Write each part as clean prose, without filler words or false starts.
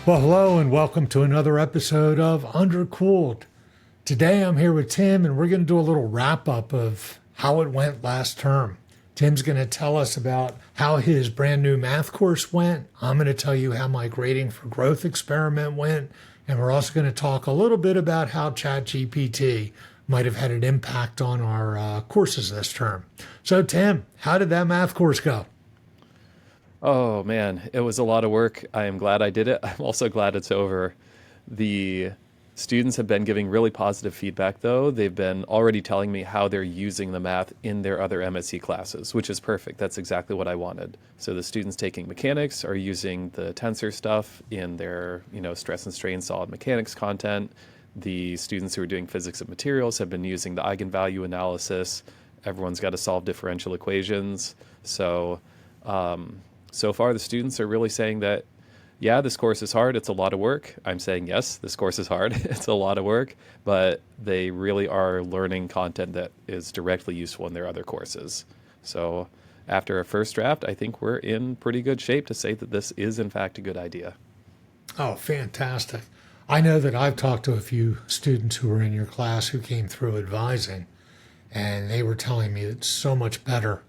Well, hello and welcome to another episode of Undercooled. Today I'm here with Tim and we're going to do a little wrap up of how it went last term. Tim's going to tell us about how his brand new math course went. I'm going to tell you how my grading for growth experiment went. And we're also going to talk a little bit about how ChatGPT might have had an impact on our courses this term. So, Tim, how did that math course go? Oh man, it was a lot of work. I am glad I did it. I'm also glad it's over. The students have been giving really positive feedback though. They've been already telling me how they're using the math in their other MSc classes, which is perfect. That's exactly what I wanted. So the students taking mechanics are using the tensor stuff in their, stress and strain solid mechanics content. The students who are doing physics of materials have been using the eigenvalue analysis. Everyone's got to solve differential equations. So far, the students are really saying that, yeah, this course is hard. It's a lot of work. I'm saying, yes, this course is hard. It's a lot of work, but they really are learning content that is directly useful in their other courses. So after a first draft, I think we're in pretty good shape to say that this is, in fact, a good idea. Oh, fantastic. I know that I've talked to a few students who were in your class who came through advising, and they were telling me it's so much better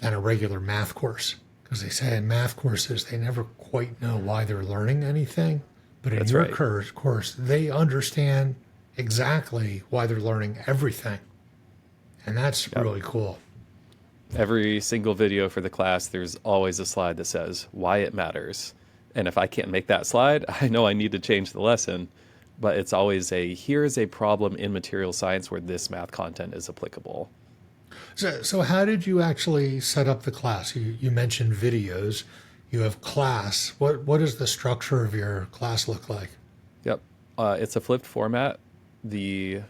than a regular math course. Because they say in math courses, they never quite know why they're learning anything. But in That's your right. course, they understand exactly why they're learning everything. And that's Yep. really cool. Every single video for the class, there's always a slide that says why it matters. And if I can't make that slide, I know I need to change the lesson. But it's always here is a problem in material science where this math content is applicable. So how did you actually set up the class? You mentioned videos. You have class. What does the structure of your class look like? Yep. It's a flipped format. The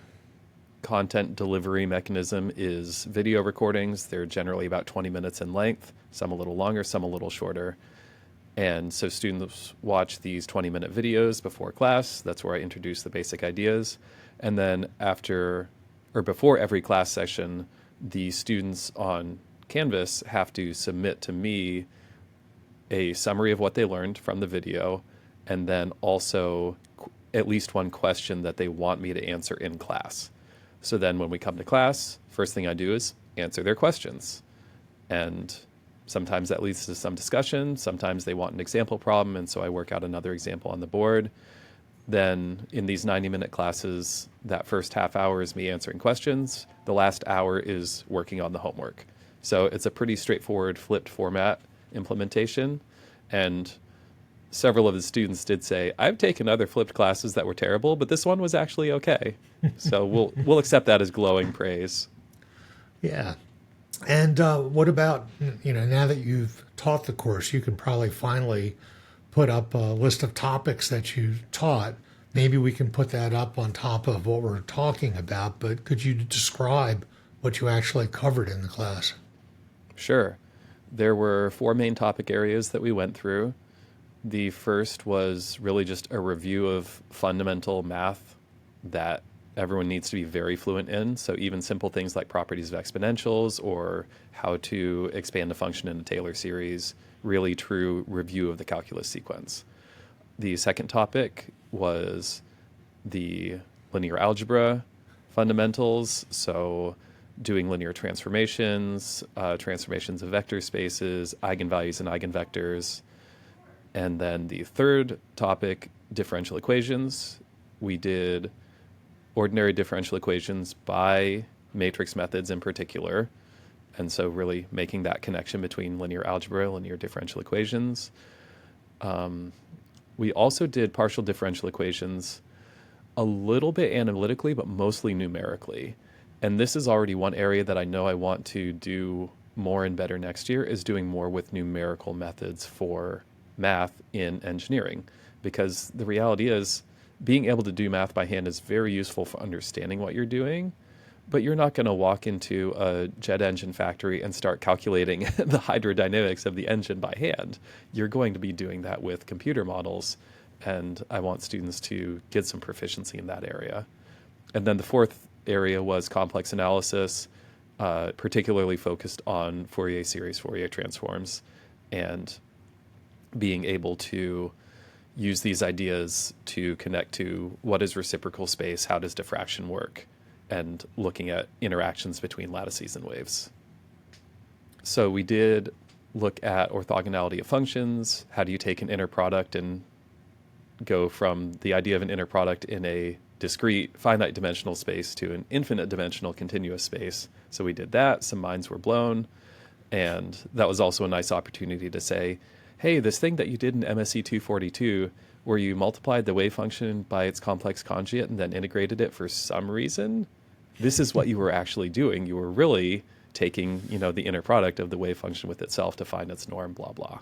content delivery mechanism is video recordings. They're generally about 20 minutes in length, some a little longer, some a little shorter. And so students watch these 20-minute videos before class. That's where I introduce the basic ideas. And then after or before every class session, the students on Canvas have to submit to me a summary of what they learned from the video, and then also at least one question that they want me to answer in class. So then when we come to class, first thing I do is answer their questions. And sometimes that leads to some discussion. Sometimes they want an example problem, and so I work out another example on the board. Then in these 90-minute classes, that first half hour is me answering questions. The last hour is working on the homework. So it's a pretty straightforward flipped format implementation. And several of the students did say, I've taken other flipped classes that were terrible, but this one was actually okay. So we'll accept that as glowing praise. Yeah. And what about, now that you've taught the course, you can probably finally put up a list of topics that you taught. Maybe we can put that up on top of what we're talking about, but could you describe what you actually covered in the class? Sure. There were four main topic areas that we went through. The first was really just a review of fundamental math that everyone needs to be very fluent in. So even simple things like properties of exponentials or how to expand a function in a Taylor series, really true review of the calculus sequence. The second topic was the linear algebra fundamentals. So doing linear transformations, transformations of vector spaces, eigenvalues and eigenvectors. And then the third topic, differential equations. We did ordinary differential equations by matrix methods in particular. And so really making that connection between linear algebra, linear differential equations. We also did partial differential equations a little bit analytically, but mostly numerically. And this is already one area that I know I want to do more and better next year, is doing more with numerical methods for math in engineering. Because the reality is, being able to do math by hand is very useful for understanding what you're doing, but you're not going to walk into a jet engine factory and start calculating the hydrodynamics of the engine by hand. You're going to be doing that with computer models, and I want students to get some proficiency in that area. And then the fourth area was complex analysis, particularly focused on Fourier series, Fourier transforms, and being able to use these ideas to connect to what is reciprocal space, how does diffraction work, and looking at interactions between lattices and waves. So we did look at orthogonality of functions. How do you take an inner product and go from the idea of an inner product in a discrete finite dimensional space to an infinite dimensional continuous space? So we did that. Some minds were blown. And that was also a nice opportunity to say, hey, this thing that you did in MSE 242, where you multiplied the wave function by its complex conjugate and then integrated it for some reason, this is what you were actually doing. You were really taking, the inner product of the wave function with itself to find its norm, blah, blah.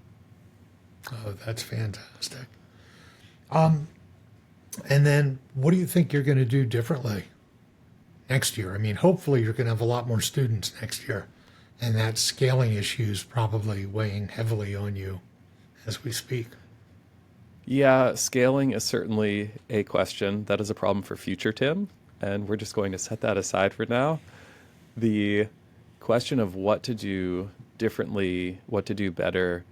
Oh, that's fantastic. And then what do you think you're going to do differently next year? I mean, hopefully you're going to have a lot more students next year, and that scaling issue is probably weighing heavily on you as we speak. Yeah, scaling is certainly a question. That is a problem for future Tim, and we're just going to set that aside for now. The question of what to do differently, what to do better,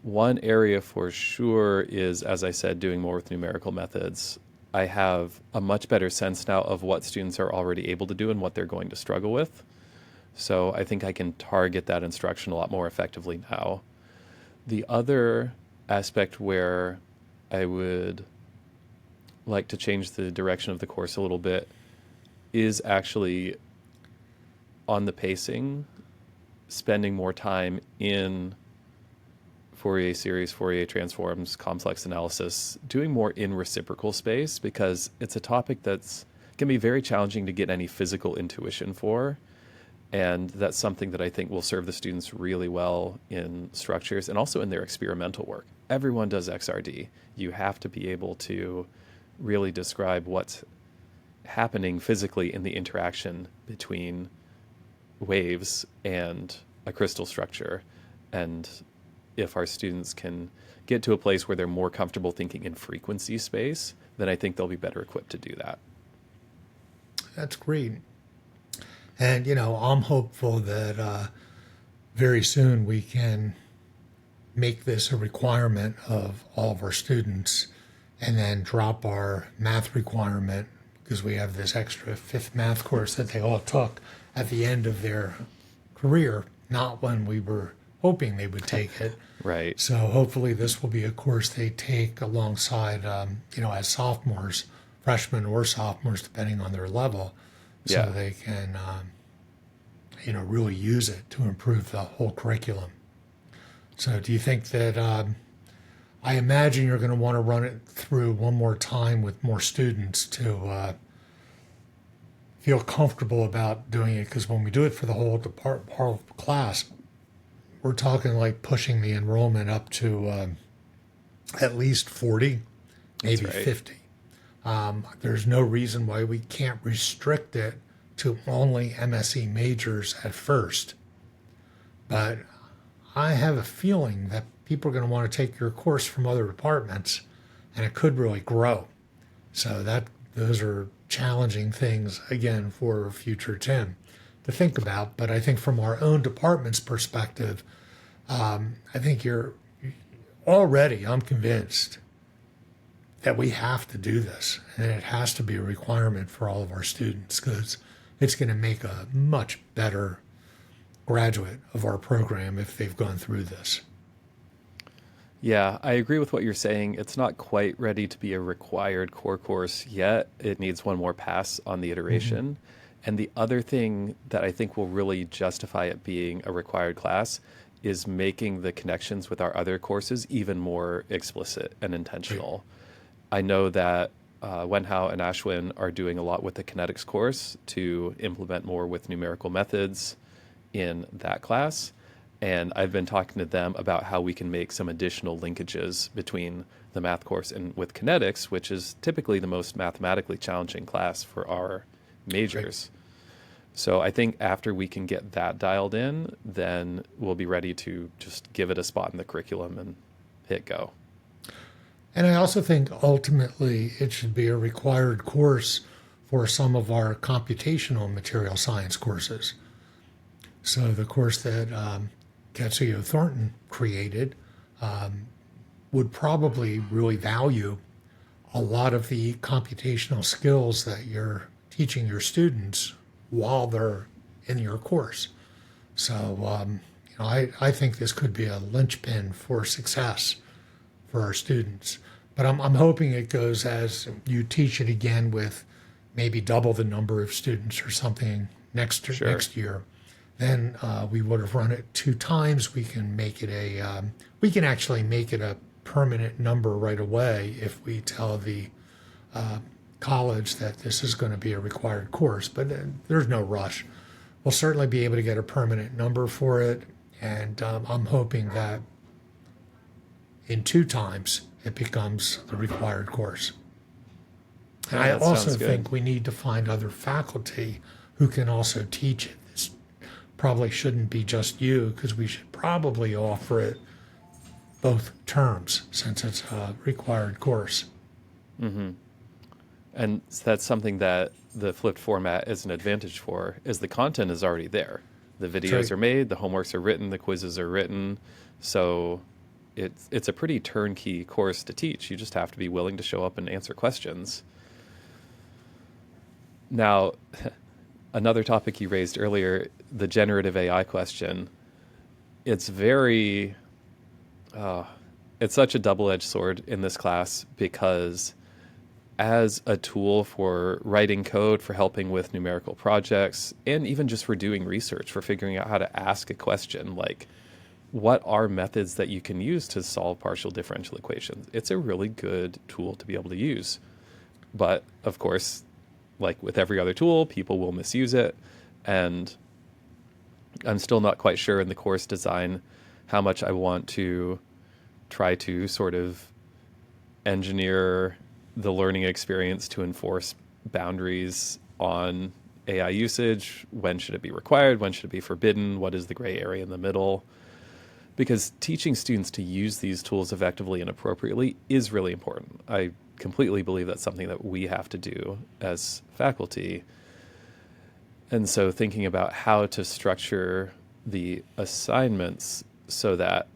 one area for sure is, as I said, doing more with numerical methods. I have a much better sense now of what students are already able to do and what they're going to struggle with. So I think I can target that instruction a lot more effectively now. The other aspect where I would like to change the direction of the course a little bit is actually on the pacing, spending more time in Fourier series, Fourier transforms, complex analysis, doing more in reciprocal space, because it's a topic that's can be very challenging to get any physical intuition for. And that's something that I think will serve the students really well in structures and also in their experimental work. Everyone does XRD. You have to be able to really describe what's happening physically in the interaction between waves and a crystal structure. And if our students can get to a place where they're more comfortable thinking in frequency space, then I think they'll be better equipped to do that. That's great. And, I'm hopeful that very soon we can make this a requirement of all of our students and then drop our math requirement, because we have this extra fifth math course that they all took at the end of their career, not when we were hoping they would take it. Right. So hopefully this will be a course they take alongside, as sophomores, freshmen or sophomores, depending on their level, so they can, really use it to improve the whole curriculum. So do you think that, I imagine you're going to want to run it through one more time with more students to feel comfortable about doing it, because when we do it for the whole class, we're talking like pushing the enrollment up to at least 40, maybe That's right. 50. There's no reason why we can't restrict it to only MSE majors at first. But I have a feeling that people are going to want to take your course from other departments, and it could really grow. So those are challenging things, again, for future Tim to think about. But I think from our own department's perspective, I think I'm convinced that we have to do this, and it has to be a requirement for all of our students, because it's going to make a much better graduate of our program if they've gone through this. Yeah, I agree with what you're saying. It's not quite ready to be a required core course yet. It needs one more pass on the iteration. Mm-hmm. And the other thing that I think will really justify it being a required class is making the connections with our other courses even more explicit and intentional. Right. I know that Wenhao and Ashwin are doing a lot with the kinetics course to implement more with numerical methods in that class. And I've been talking to them about how we can make some additional linkages between the math course and with kinetics, which is typically the most mathematically challenging class for our majors. Right. So I think after we can get that dialed in, then we'll be ready to just give it a spot in the curriculum and hit go. And I also think ultimately it should be a required course for some of our computational material science courses. So the course that Katsuyo Thornton created, would probably really value a lot of the computational skills that you're teaching your students while they're in your course. So, I think this could be a linchpin for success for our students. But I'm hoping it goes as you teach it again with maybe double the number of students or something next year. Then we would have run it 2 times. We can make it we can actually make it a permanent number right away if we tell the college that this is going to be a required course. But there's no rush. We'll certainly be able to get a permanent number for it, and I'm hoping that in 2 times it becomes the required course. And I also think we need to find other faculty who can also teach it. This probably shouldn't be just you, because we should probably offer it both terms since it's a required course. Mm-hmm. And that's something that the flipped format is an advantage for, is the content is already there. The videos are made, the homeworks are written, the quizzes are written. So it's a pretty turnkey course to teach. You just have to be willing to show up and answer questions. Now, another topic you raised earlier, the generative AI question, it's very, it's such a double-edged sword in this class, because as a tool for writing code, for helping with numerical projects, and even just for doing research, for figuring out how to ask a question, like what are methods that you can use to solve partial differential equations? It's a really good tool to be able to use. But of course, like with every other tool, people will misuse it. And I'm still not quite sure in the course design how much I want to try to sort of engineer the learning experience to enforce boundaries on AI usage. When should it be required? When should it be forbidden? What is the gray area in the middle? Because teaching students to use these tools effectively and appropriately is really important. I completely believe that's something that we have to do as faculty. And so thinking about how to structure the assignments so that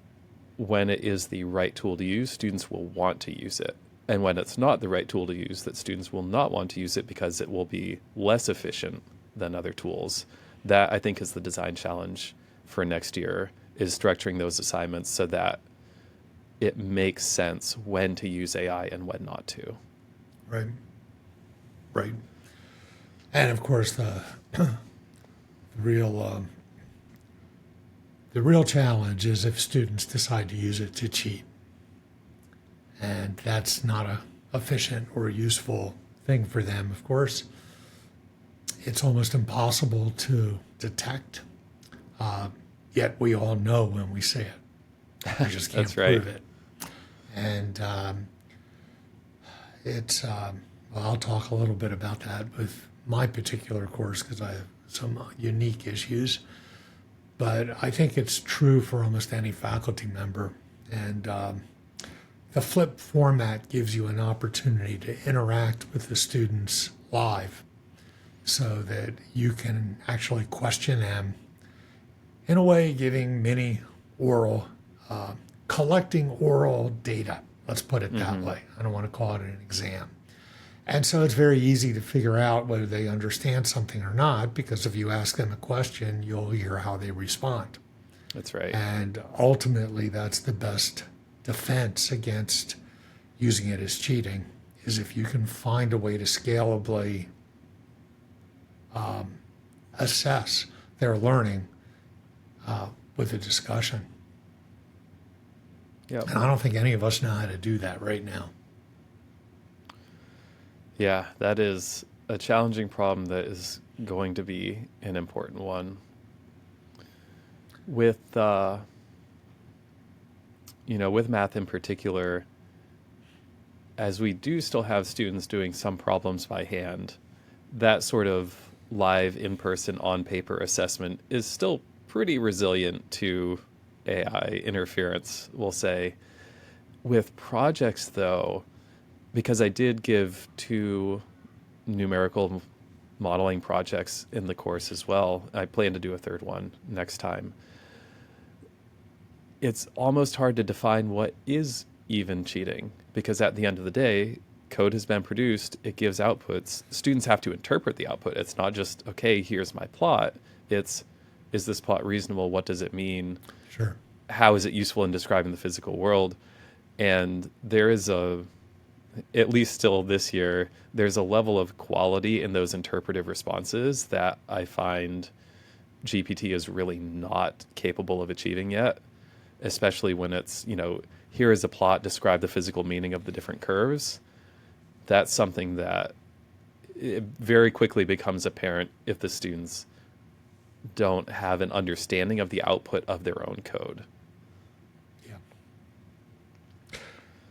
when it is the right tool to use, students will want to use it. And when it's not the right tool to use, that students will not want to use it because it will be less efficient than other tools. That, I think, is the design challenge for next year, is structuring those assignments so that it makes sense when to use AI and when not to. Right. Right. And of course, the real challenge is if students decide to use it to cheat. And that's not a efficient or useful thing for them, of course. It's almost impossible to detect, yet we all know when we see it. We just can't prove it. And I'll talk a little bit about that with my particular course because I have some unique issues. But I think it's true for almost any faculty member. And the flip format gives you an opportunity to interact with the students live so that you can actually question them, in a way giving mini oral, collecting oral data. Let's put it that way. I don't want to call it an exam. And so it's very easy to figure out whether they understand something or not, because if you ask them a question, you'll hear how they respond. That's right. And ultimately, that's the best defense against using it as cheating, is if you can find a way to scalably assess their learning with a discussion. Yep. And I don't think any of us know how to do that right now. Yeah, that is a challenging problem that is going to be an important one. With with math in particular, as we do still have students doing some problems by hand, that sort of live, in-person, on-paper assessment is still pretty resilient to AI interference, we'll say. With projects, though, because I did give 2 numerical modeling projects in the course as well, I plan to do a 3rd one next time. It's almost hard to define what is even cheating, because at the end of the day, code has been produced, it gives outputs. Students have to interpret the output. It's not just, okay, here's my plot. It's, is this plot reasonable? What does it mean? Sure. How is it useful in describing the physical world? And there is at least still this year, there's a level of quality in those interpretive responses that I find GPT is really not capable of achieving yet, especially when it's, here is a plot, describe the physical meaning of the different curves. That's something that it very quickly becomes apparent if the students don't have an understanding of the output of their own code. Yeah.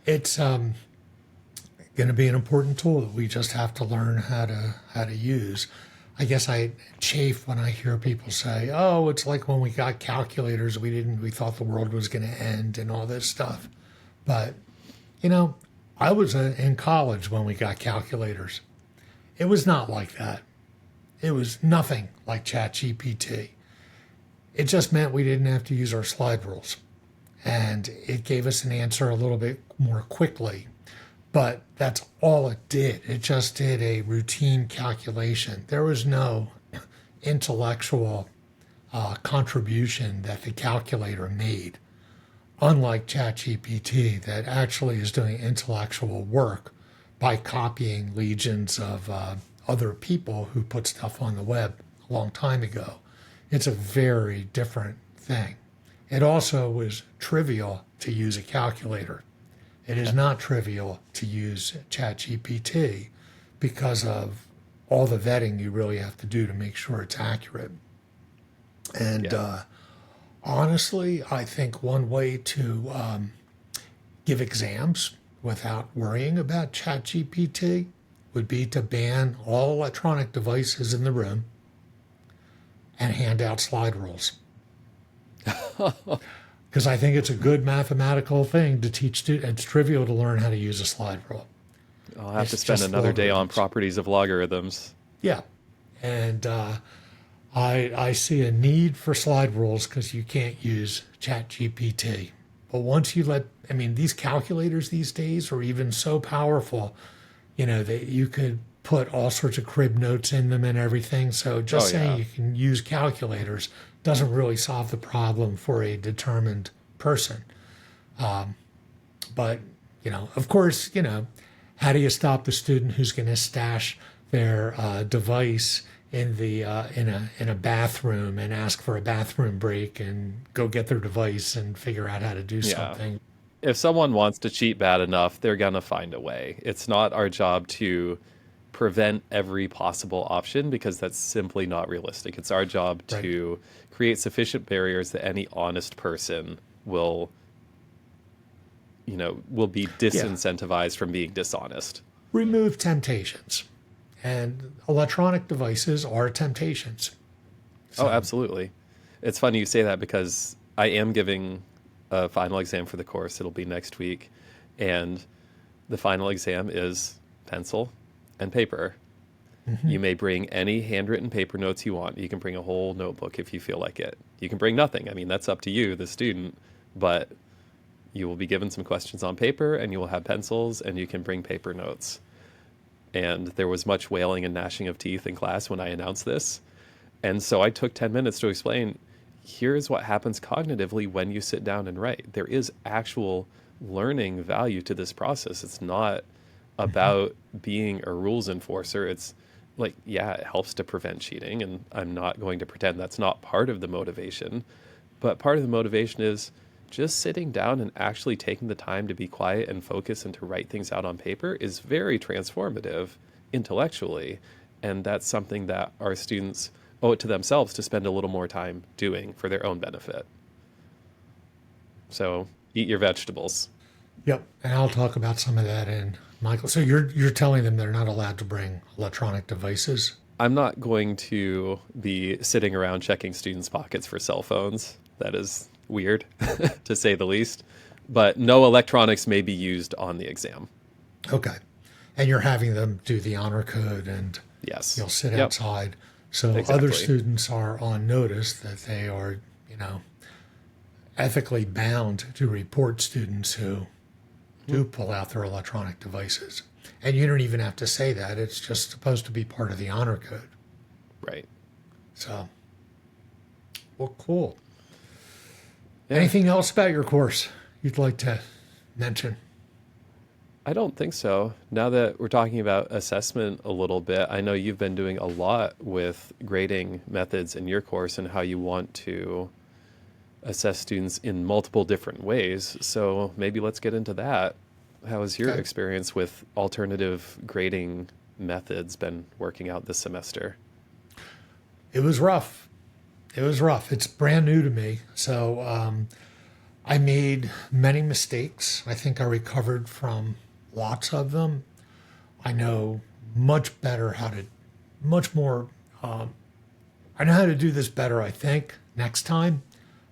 It's going to be an important tool that we just have to learn how to use. I guess I chafe when I hear people say, "Oh, it's like when we got calculators, we thought the world was going to end and all this stuff." But I was in college when we got calculators. It was not like that. It was nothing like ChatGPT. It just meant we didn't have to use our slide rules, and it gave us an answer a little bit more quickly. But that's all it did. It just did a routine calculation. There was no intellectual contribution that the calculator made, unlike ChatGPT that actually is doing intellectual work by copying legions of other people who put stuff on the web a long time ago. It's a very different thing. It also was trivial to use a calculator. It is not trivial to use ChatGPT because of all the vetting you really have to do to make sure it's accurate. And honestly, I think one way to give exams without worrying about ChatGPT would be to ban all electronic devices in the room and hand out slide rules. Because I think it's a good mathematical thing to teach students. It's trivial to learn how to use a slide rule. I'll have to spend another day on properties of logarithms. Yeah. And I see a need for slide rules because you can't use ChatGPT. But once you these calculators these days are even so powerful, that you could put all sorts of crib notes in them and everything. So just saying you can use calculators doesn't really solve the problem for a determined person. But, of course, how do you stop the student who's going to stash their device in the in a bathroom and ask for a bathroom break and go get their device and figure out how to do something? If someone wants to cheat bad enough, they're going to find a way. It's not our job to prevent every possible option because that's simply not realistic. It's our job to create sufficient barriers that any honest person will be disincentivized from being dishonest. Remove temptations. And electronic devices are temptations. Oh, absolutely. It's funny you say that because I am giving a final exam for the course. It'll be next week. And the final exam is pencil and paper. Mm-hmm. You may bring any handwritten paper notes you want. You can bring a whole notebook if you feel like it. You can bring nothing. I mean, that's up to you, the student. But you will be given some questions on paper and you will have pencils and you can bring paper notes. And there was much wailing and gnashing of teeth in class when I announced this. And so I took 10 minutes to explain, here's what happens cognitively when you sit down and write. There is actual learning value to this process. It's not about being a rules enforcer. It's like, it helps to prevent cheating. And I'm not going to pretend that's not part of the motivation. But part of the motivation is just sitting down and actually taking the time to be quiet and focus and to write things out on paper is very transformative intellectually. And that's something that our students owe it to themselves to spend a little more time doing for their own benefit. So eat your vegetables. Yep. And I'll talk about some of that in Michael. So you're telling them they're not allowed to bring electronic devices? I'm not going to be sitting around checking students' pockets for cell phones. That is weird, to say the least. But no electronics may be used on the exam. Okay. And you're having them do the honor code and yes, you'll sit outside. So other students are on notice that they are, ethically bound to report students who do pull out their electronic devices. And you don't even have to say that. It's just supposed to be part of the honor code. Right. So, well, cool. Yeah. Anything else about your course you'd like to mention? I don't think so. Now that we're talking about assessment a little bit, I know you've been doing a lot with grading methods in your course and how you want to assess students in multiple different ways. So maybe let's get into that. How has your Okay. experience with alternative grading methods been working out this semester? It was rough. It was rough. It's brand new to me. So I made many mistakes. I think I recovered from lots of them. I know much better how to, much more, I know how to do this better, I think, next time.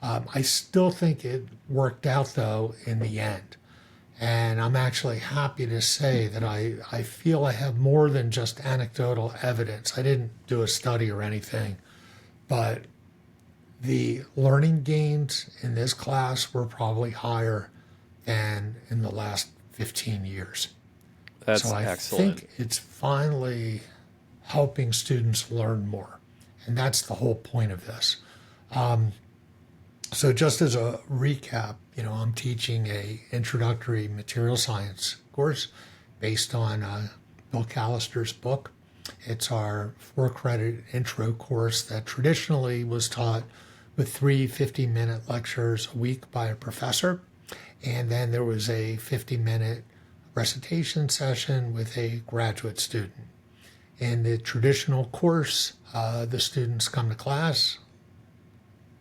I still think it worked out, though, in the end. And I'm actually happy to say that I feel I have more than just anecdotal evidence. I didn't do a study or anything, but the learning gains in this class were probably higher than in the last 15 years. That's So I excellent. think it's finally helping students learn more. And that's the whole point of this. So just as a recap, I'm teaching a introductory material science course based on Bill Callister's book. It's our 4-credit intro course that traditionally was taught with 3 50-minute lectures a week by a professor. And then there was a 50-minute recitation session with a graduate student. In the traditional course, the students come to class,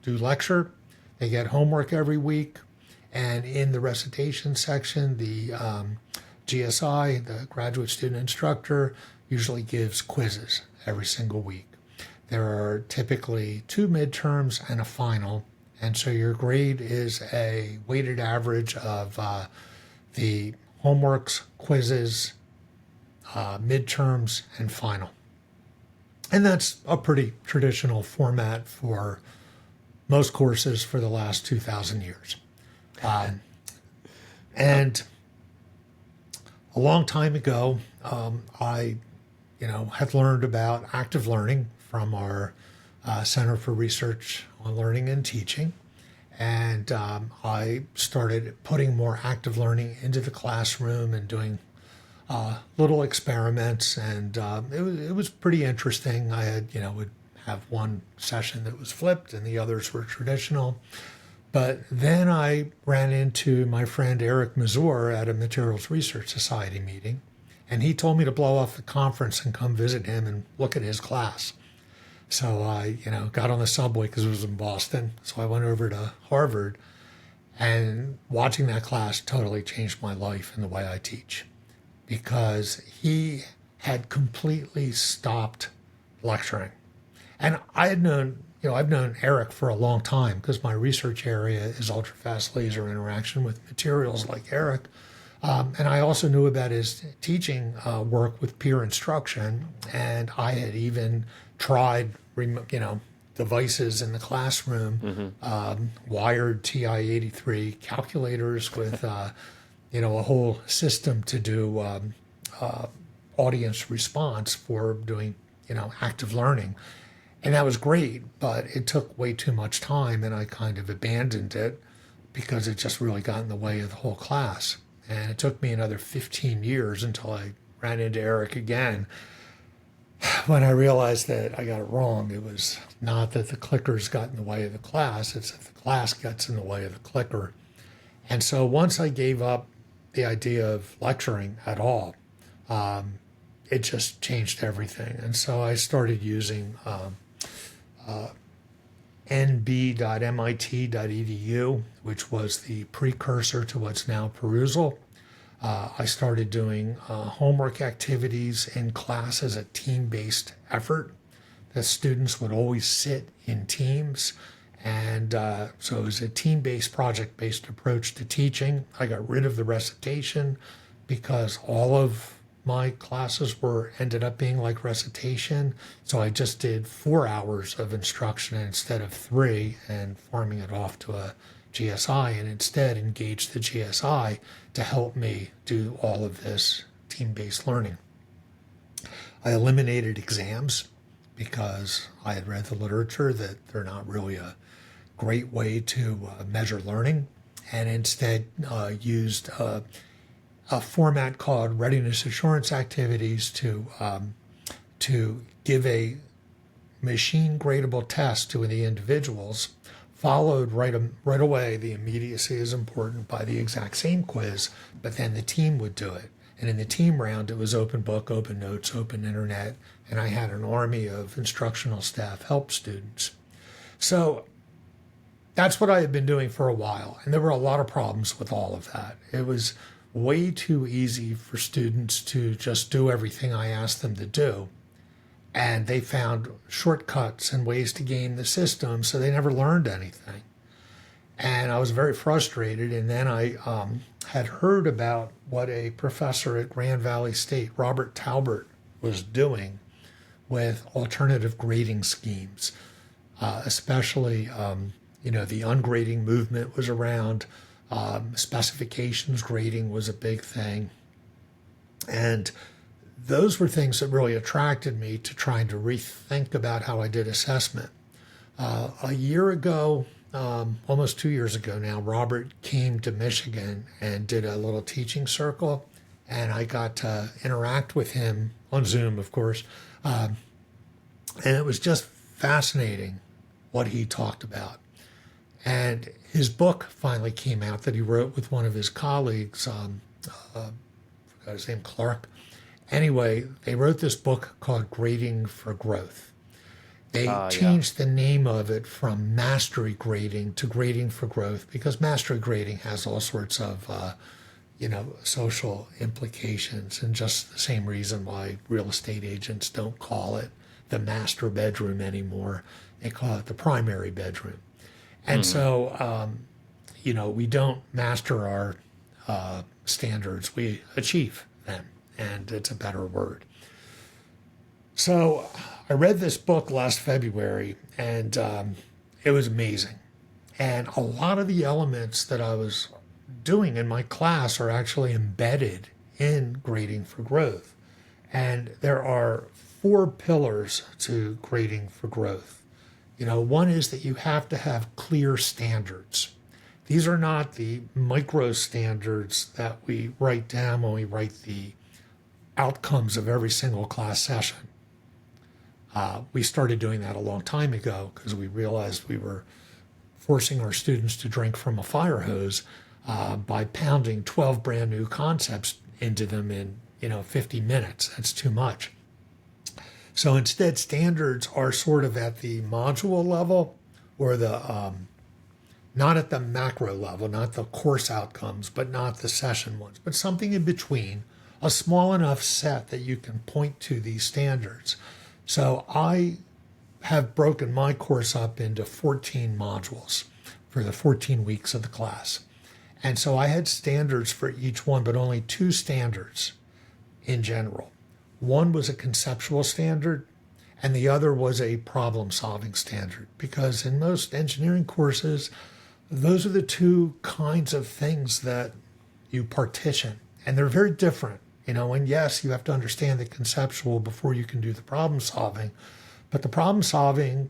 do lecture, they get homework every week, and in the recitation section, the GSI, the graduate student instructor, usually gives quizzes every single week. There are typically 2 midterms and a final, and so your grade is a weighted average of the homeworks, quizzes, midterms, and final. And that's a pretty traditional format for most courses for the last 2,000 years. And a long time ago, I had learned about active learning from our Center for Research on Learning and Teaching. And I started putting more active learning into the classroom and doing little experiments. And it was pretty interesting. I had, would have one session that was flipped and the others were traditional. But then I ran into my friend Eric Mazur at a Materials Research Society meeting, and he told me to blow off the conference and come visit him and look at his class. So I, got on the subway because it was in Boston. So I went over to Harvard, and watching that class totally changed my life and the way I teach, because he had completely stopped lecturing. And I had known, I've known Eric for a long time because my research area is ultrafast laser interaction with materials like Eric. And I also knew about his teaching work with peer instruction. And I had even tried, devices in the classroom, wired TI-83 calculators with, a whole system to do audience response for doing, active learning. And that was great, but it took way too much time, and I kind of abandoned it because it just really got in the way of the whole class. And it took me another 15 years until I ran into Eric again when I realized that I got it wrong. It was not that the clickers got in the way of the class, it's that the class gets in the way of the clicker. And so once I gave up the idea of lecturing at all, it just changed everything. And so I started using nb.mit.edu, which was the precursor to what's now Perusal. I started doing homework activities in class as a team-based effort. The students would always sit in teams. And so it was a team-based, project-based approach to teaching. I got rid of the recitation because all of my classes ended up being like recitation. So I just did 4 hours of instruction instead of 3, and farming it off to a GSI and instead engaged the GSI to help me do all of this team-based learning. I eliminated exams because I had read the literature that they're not really a great way to measure learning, and instead used a format called readiness assurance activities to give a machine gradable test to the individuals, followed right away. The immediacy is important by the exact same quiz, but then the team would do it. And in the team round, it was open book, open notes, open internet, and I had an army of instructional staff help students. So that's what I had been doing for a while, and there were a lot of problems with all of that. It was way too easy for students to just do everything I asked them to do, and they found shortcuts and ways to game the system, so they never learned anything. And I was very frustrated, and then I had heard about what a professor at Grand Valley State, Robert Talbert, was doing with alternative grading schemes, especially the ungrading movement was around. Specifications grading was a big thing. And those were things that really attracted me to trying to rethink about how I did assessment. A year ago, almost 2 years ago now, Robert came to Michigan and did a little teaching circle, and I got to interact with him on Zoom, of course. And it was just fascinating what he talked about. And his book finally came out that he wrote with one of his colleagues, forgot his name, Clark. Anyway, they wrote this book called Grading for Growth. They changed the name of it from mastery grading to grading for growth because mastery grading has all sorts of, social implications, and just the same reason why real estate agents don't call it the master bedroom anymore. They call it the primary bedroom. And so, we don't master our standards, we achieve them, and it's a better word. So I read this book last February, and it was amazing. And a lot of the elements that I was doing in my class are actually embedded in Grading for Growth. And there are 4 pillars to Grading for Growth. One is that you have to have clear standards. These are not the micro standards that we write down when we write the outcomes of every single class session. We started doing that a long time ago because we realized we were forcing our students to drink from a fire hose by pounding 12 brand new concepts into them in 50 minutes. That's too much. So instead, standards are sort of at the module level, or the not at the macro level, not the course outcomes, but not the session ones, but something in between, a small enough set that you can point to these standards. So I have broken my course up into 14 modules for the 14 weeks of the class. And so I had standards for each one, but only 2 standards in general. One was a conceptual standard, and the other was a problem-solving standard, because in most engineering courses, those are the 2 kinds of things that you partition, and they're very different. And yes, you have to understand the conceptual before you can do the problem-solving, but the problem-solving,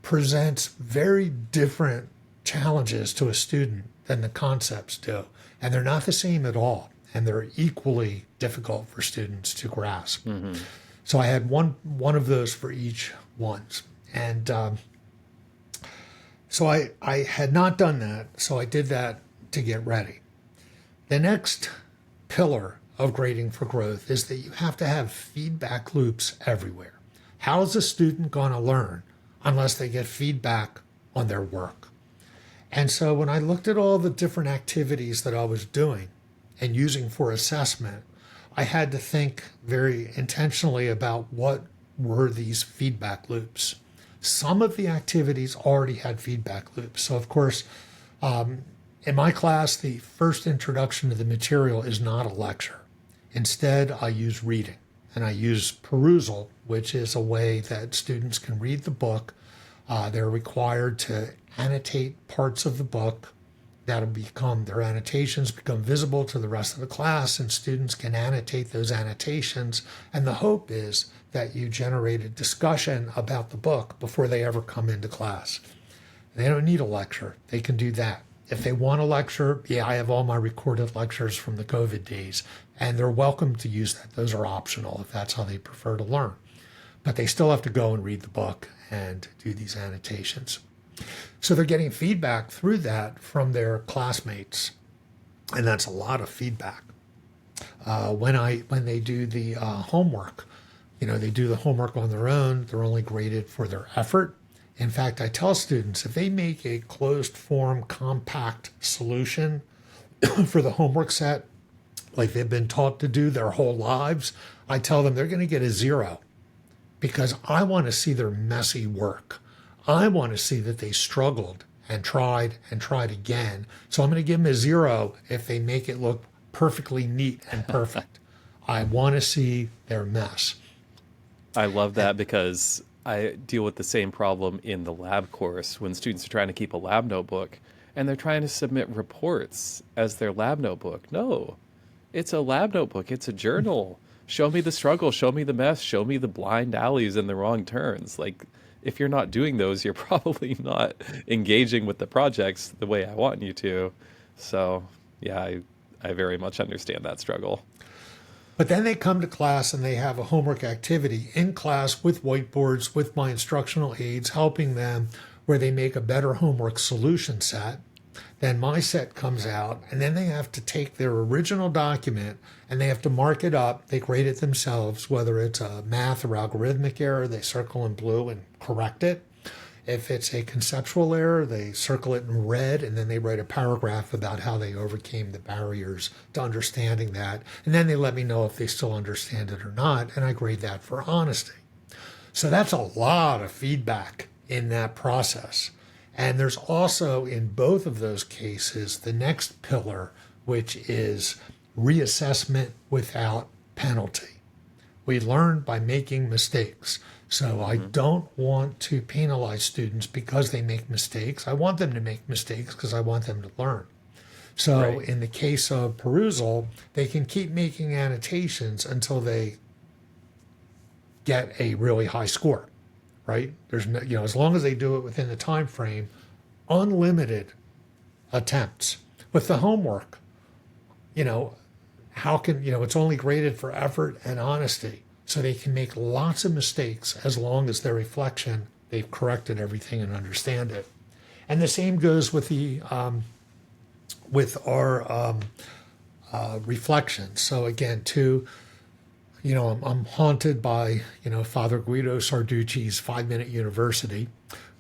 presents very different challenges to a student than the concepts do, and they're not the same at all. And they're equally difficult for students to grasp. Mm-hmm. So I had one of those for each ones. And so I had not done that, so I did that to get ready. The next pillar of Grading for Growth is that you have to have feedback loops everywhere. How is a student going to learn unless they get feedback on their work? And so when I looked at all the different activities that I was doing and using for assessment, I had to think very intentionally about what were these feedback loops. Some of the activities already had feedback loops. So of course, in my class, the first introduction to the material is not a lecture. Instead, I use reading, and I use perusal, which is a way that students can read the book. They're required to annotate parts of the book. That'll become, their annotations become visible to the rest of the class, and students can annotate those annotations. And the hope is that you generate a discussion about the book before they ever come into class. They don't need a lecture. They can do that. If they want a lecture, yeah, I have all my recorded lectures from the COVID days, and they're welcome to use that. Those are optional if that's how they prefer to learn. But they still have to go and read the book and do these annotations. So they're getting feedback through that from their classmates, and that's a lot of feedback. When they do the homework, they do the homework on their own. They're only graded for their effort. In fact, I tell students if they make a closed form, compact solution for the homework set, like they've been taught to do their whole lives, I tell them they're going to get a 0 because I want to see their messy work. I want to see that they struggled and tried again. So I'm going to give them a 0 if they make it look perfectly neat and perfect. I want to see their mess. I love that because I deal with the same problem in the lab course when students are trying to keep a lab notebook and they're trying to submit reports as their lab notebook. No, it's a lab notebook. It's a journal. Show me the struggle. Show me the mess. Show me the blind alleys and the wrong turns. Like, if you're not doing those, you're probably not engaging with the projects the way I want you to. So, yeah, I very much understand that struggle. But then they come to class and they have a homework activity in class with whiteboards, with my instructional aides, helping them where they make a better homework solution set. Then my set comes out, and then they have to take their original document and they have to mark it up. They grade it themselves, whether it's a math or algorithmic error, they circle in blue and correct it. If it's a conceptual error, they circle it in red, and then they write a paragraph about how they overcame the barriers to understanding that. And then they let me know if they still understand it or not, and I grade that for honesty. So that's a lot of feedback in that process. And there's also, in both of those cases, the next pillar, which is reassessment without penalty. We learn by making mistakes. So I don't want to penalize students because they make mistakes. I want them to make mistakes because I want them to learn. So in the case of perusal, they can keep making annotations until they get a really high score, right? There's no, as long as they do it within the time frame, unlimited attempts. With the homework, how can, it's only graded for effort and honesty. So they can make lots of mistakes as long as their reflection, they've corrected everything and understand it. And the same goes with our reflections. So again, I'm haunted by, Father Guido Sarducci's 5-Minute University,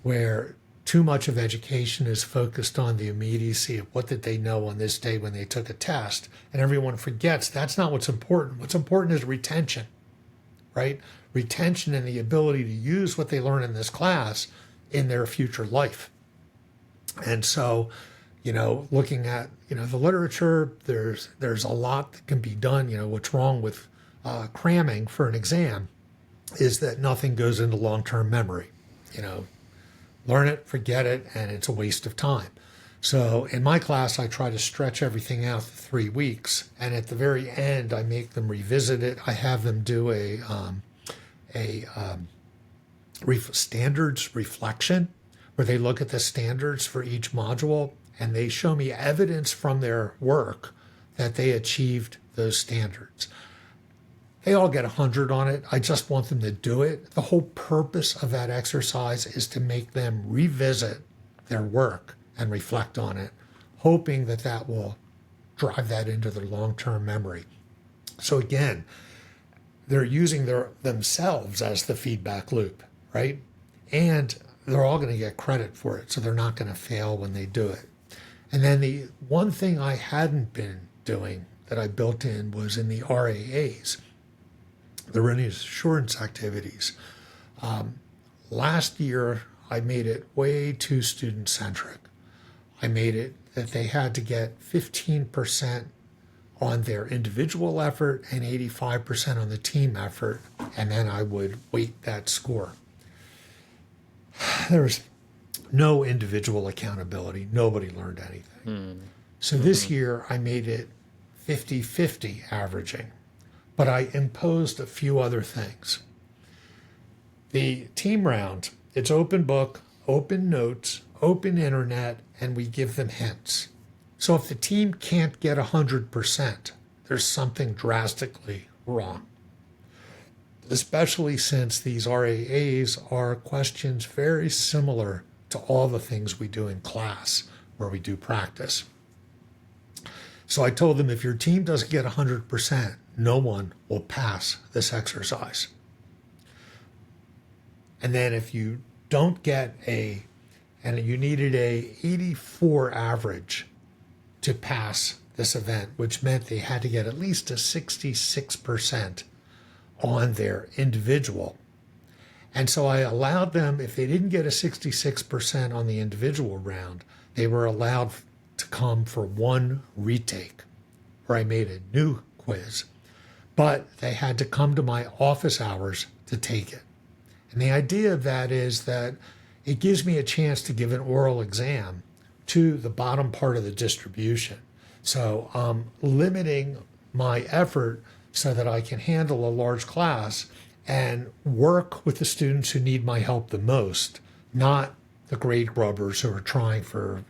where too much of education is focused on the immediacy of what did they know on this day when they took a test. And everyone forgets that's not what's important. What's important is retention. Right? Retention and the ability to use what they learn in this class in their future life. And so, looking at, the literature, there's a lot that can be done. What's wrong with cramming for an exam is that nothing goes into long-term memory. Learn it, forget it, and it's a waste of time. So in my class, I try to stretch everything out to 3 weeks, and at the very end, I make them revisit it. I have them do a standards reflection, where they look at the standards for each module, and they show me evidence from their work that they achieved those standards. They all get 100 on it. I just want them to do it. The whole purpose of that exercise is to make them revisit their work and reflect on it, hoping that will drive that into their long-term memory. So again, they're using themselves as the feedback loop, right? And they're all going to get credit for it, so they're not going to fail when they do it. And then the one thing I hadn't been doing that I built in was in the RAAs, the reassurance activities. Last year, I made it way too student-centric. I made it that they had to get 15% on their individual effort and 85% on the team effort, and then I would weight that score. There's no individual accountability. Nobody learned anything. So this year I made it 50-50 averaging, but I imposed a few other things. The team round, it's open book, open notes, open internet, and we give them hints. So if the team can't get 100%, there's something drastically wrong. Especially since these RAAs are questions very similar to all the things we do in class where we do practice. So I told them if your team doesn't get 100%, no one will pass this exercise. And then if you don't get and you needed a 84 average to pass this event, which meant they had to get at least a 66% on their individual. And so I allowed them, if they didn't get a 66% on the individual round, they were allowed to come for one retake, where I made a new quiz. But they had to come to my office hours to take it. And the idea of that is that it gives me a chance to give an oral exam to the bottom part of the distribution. So I'm limiting my effort so that I can handle a large class and work with the students who need my help the most, not the grade grubbers who are trying for,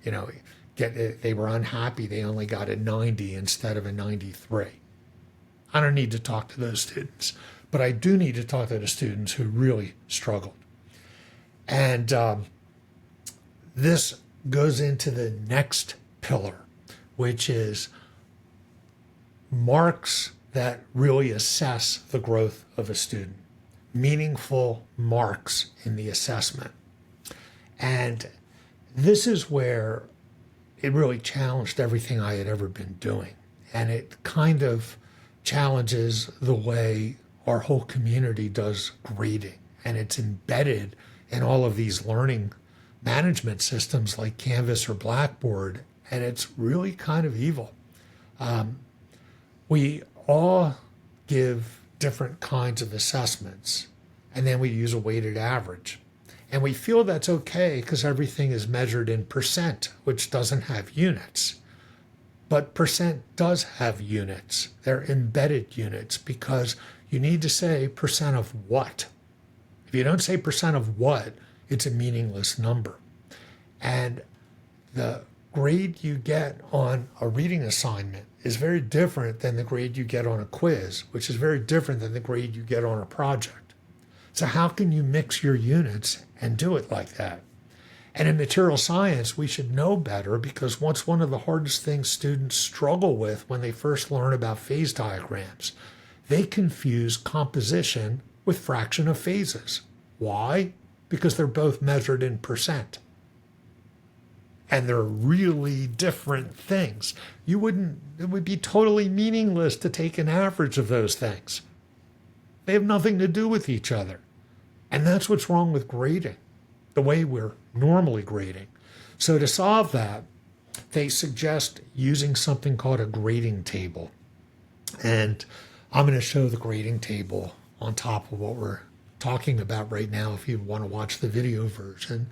they were unhappy they only got a 90 instead of a 93. I don't need to talk to those students, but I do need to talk to the students who really struggled. And this goes into the next pillar, which is marks that really assess the growth of a student, meaningful marks in the assessment. And this is where it really challenged everything I had ever been doing. And it kind of challenges the way our whole community does grading. And it's embedded in all of these learning management systems like Canvas or Blackboard. And it's really kind of evil. We all give different kinds of assessments, and then we use a weighted average. And we feel that's okay because everything is measured in percent, which doesn't have units. But percent does have units. They're embedded units because you need to say percent of what. If you don't say percent of what, it's a meaningless number. And the grade you get on a reading assignment is very different than the grade you get on a quiz, which is very different than the grade you get on a project. So how can you mix your units and do it like that? And in material science, we should know better because what's one of the hardest things students struggle with when they first learn about phase diagrams? They confuse composition with fraction of phases. Why? Because they're both measured in percent. And they're really different things. It would be totally meaningless to take an average of those things. They have nothing to do with each other. And that's what's wrong with grading, the way we're normally grading. So to solve that, they suggest using something called a grading table. And I'm going to show the grading table on top of what we're talking about right now if you want to watch the video version.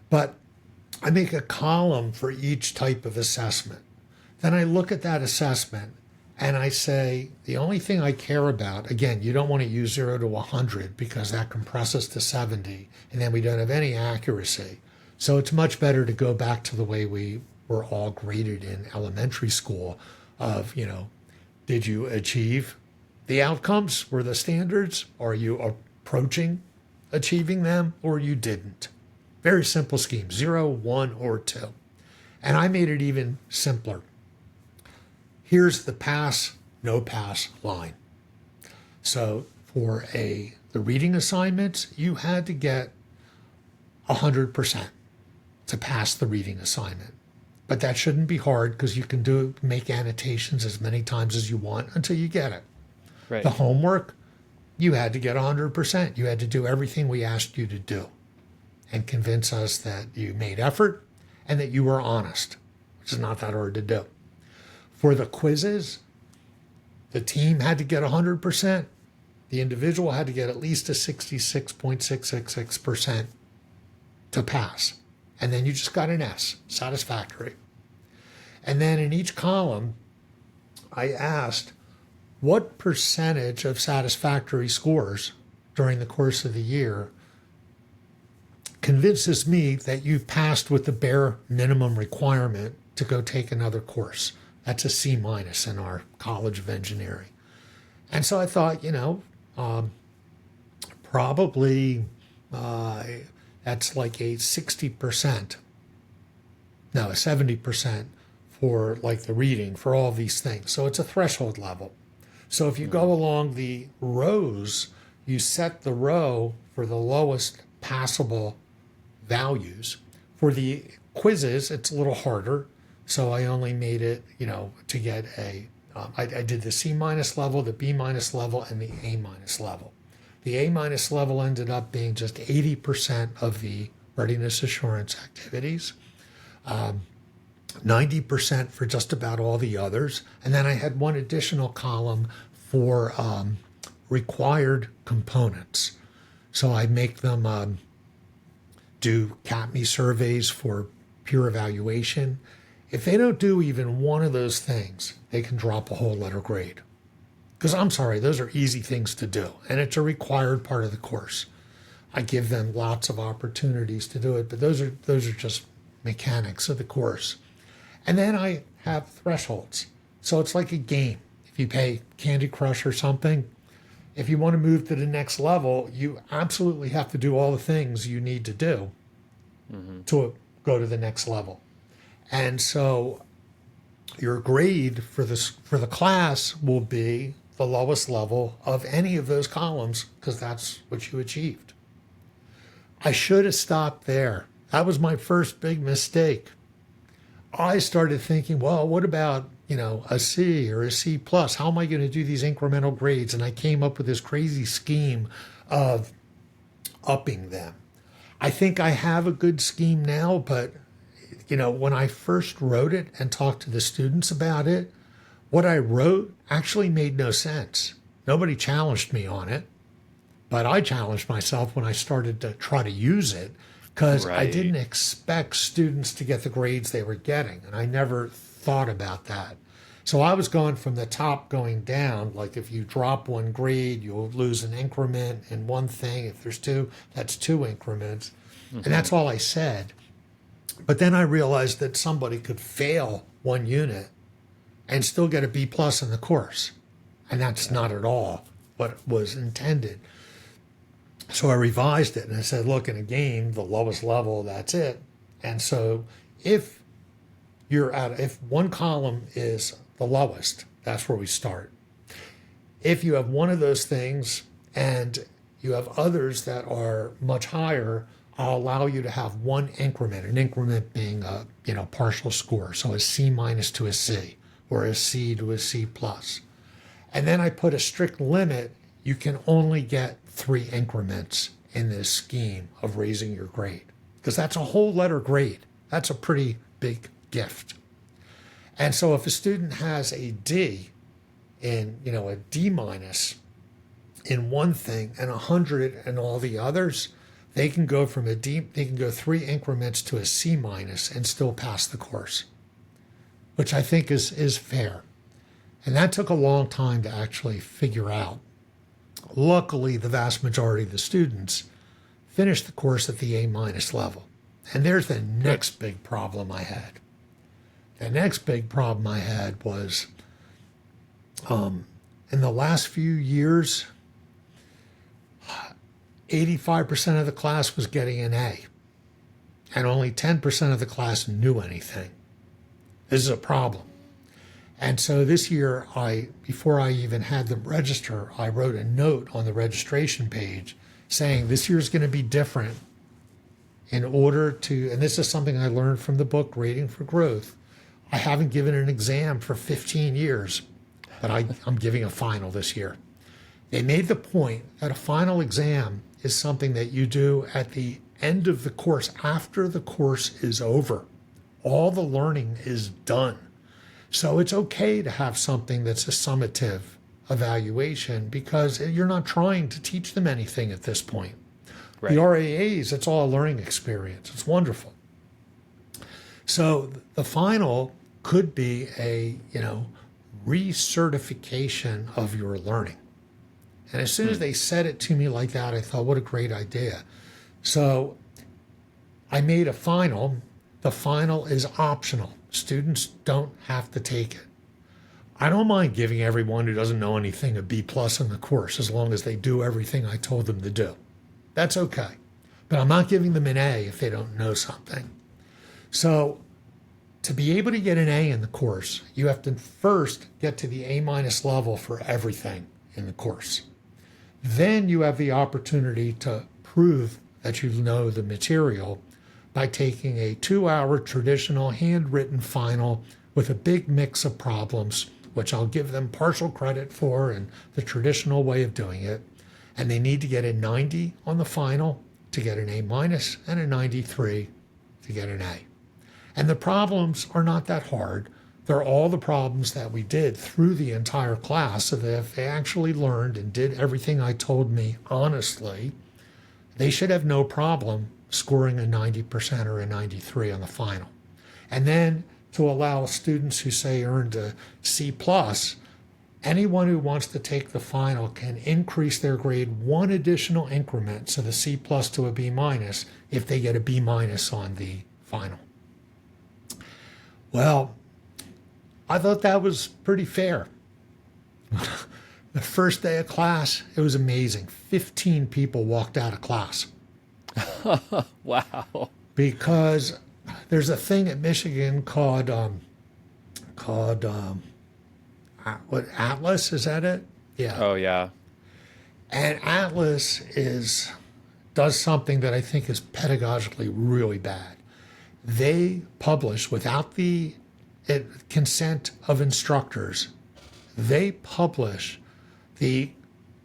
But I make a column for each type of assessment. Then I look at that assessment and I say, the only thing I care about, again, you don't want to use 0 to 100 because that compresses to 70 and then we don't have any accuracy. So it's much better to go back to the way we were all graded in elementary school of, did you achieve the outcomes? Were the standards? Are you approaching achieving them or you didn't? Very simple scheme, 0, 1, or 2. And I made it even simpler. Here's the pass, no pass line. So for the reading assignments, you had to get 100% to pass the reading assignment. But that shouldn't be hard because you can make annotations as many times as you want until you get it. Right. The homework, you had to get 100%. You had to do everything we asked you to do and convince us that you made effort and that you were honest, which is not that hard to do. For the quizzes, the team had to get 100%. The individual had to get at least a 66.666% to pass. And then you just got an S, satisfactory. And then in each column, I asked, what percentage of satisfactory scores during the course of the year convinces me that you've passed with the bare minimum requirement to go take another course? That's a C minus in our College of Engineering. And so I thought, probably that's like a 60%, no, a 70% for like the reading for all these things. So it's a threshold level. So if you go along the rows, you set the row for the lowest passable values. For the quizzes, it's a little harder. So I only made it, to get I did the C minus level, the B minus level, and the A minus level. The A minus level ended up being just 80% of the readiness assurance activities, 90% for just about all the others. And then I had one additional column for required components. So I make them do CAPME surveys for peer evaluation. If they don't do even one of those things, they can drop a whole letter grade. Because I'm sorry, those are easy things to do, and it's a required part of the course. I give them lots of opportunities to do it, but those are just mechanics of the course. And then I have thresholds. So it's like a game. If you play Candy Crush or something, if you want to move to the next level, you absolutely have to do all the things you need to do to go to the next level. And so your grade for the class will be the lowest level of any of those columns because that's what you achieved. I should have stopped there. That was my first big mistake. I started thinking, well, what about, a C or a C plus? How am I going to do these incremental grades? And I came up with this crazy scheme of upping them. I think I have a good scheme now, but when I first wrote it and talked to the students about it, what I wrote actually made no sense. Nobody challenged me on it, but I challenged myself when I started to try to use it because I didn't expect students to get the grades they were getting, and I never thought about that. So I was going from the top going down, like if you drop one grade, you'll lose an increment in one thing. If there's two, that's 2 increments. And that's all I said. But then I realized that somebody could fail one unit and still get a B plus in the course. And that's not at all what was intended. So I revised it and I said, look, in a game, the lowest level, that's it. And so if one column is the lowest, that's where we start. If you have one of those things and you have others that are much higher, I'll allow you to have one increment, an increment being a partial score. So a C minus to a C or a C to a C plus. And then I put a strict limit. You can only get 3 increments in this scheme of raising your grade because that's a whole letter grade. That's a pretty big gift. And so if a student has a D in, a D minus in one thing and 100 in all the others, they can go from a D, they can go 3 increments to a C minus and still pass the course, which I think is fair. And that took a long time to actually figure out. Luckily, the vast majority of the students finished the course at the A minus level. And there's the next big problem I had. The next big problem I had was in the last few years, 85% of the class was getting an A, and only 10% of the class knew anything. This is a problem. And so this year, before I even had them register, I wrote a note on the registration page saying this year's going to be different in order to, and this is something I learned from the book, Rating for Growth. I haven't given an exam for 15 years, but I'm giving a final this year. They made the point that a final exam is something that you do at the end of the course, after the course is over. All the learning is done. So it's okay to have something that's a summative evaluation because you're not trying to teach them anything at this point. Right. The RAAs, it's all a learning experience. It's wonderful. So the final could be a, recertification of your learning. And as soon as they said it to me like that, I thought, what a great idea. So I made a final. The final is optional. Students don't have to take it. I don't mind giving everyone who doesn't know anything a B plus in the course as long as they do everything I told them to do. That's okay. But I'm not giving them an A if they don't know something. So to be able to get an A in the course, you have to first get to the A minus level for everything in the course. Then you have the opportunity to prove that you know the material by taking a 2-hour traditional handwritten final with a big mix of problems, which I'll give them partial credit for and the traditional way of doing it. And they need to get a 90 on the final to get an A minus and a 93 to get an A. And the problems are not that hard. They're all the problems that we did through the entire class. So that if they actually learned and did everything I told me honestly, they should have no problem scoring a 90% or a 93 on the final. And then to allow students who say earned a C plus, anyone who wants to take the final can increase their grade one additional increment, so the C plus to a B minus, if they get a B minus on the final. Well, I thought that was pretty fair. The first day of class, it was amazing. 15 people walked out of class. Wow. Because there's a thing at Michigan called what, Atlas, is that it? Yeah. Oh, yeah. And Atlas does something that I think is pedagogically really bad. They publish, without the consent of instructors, they publish the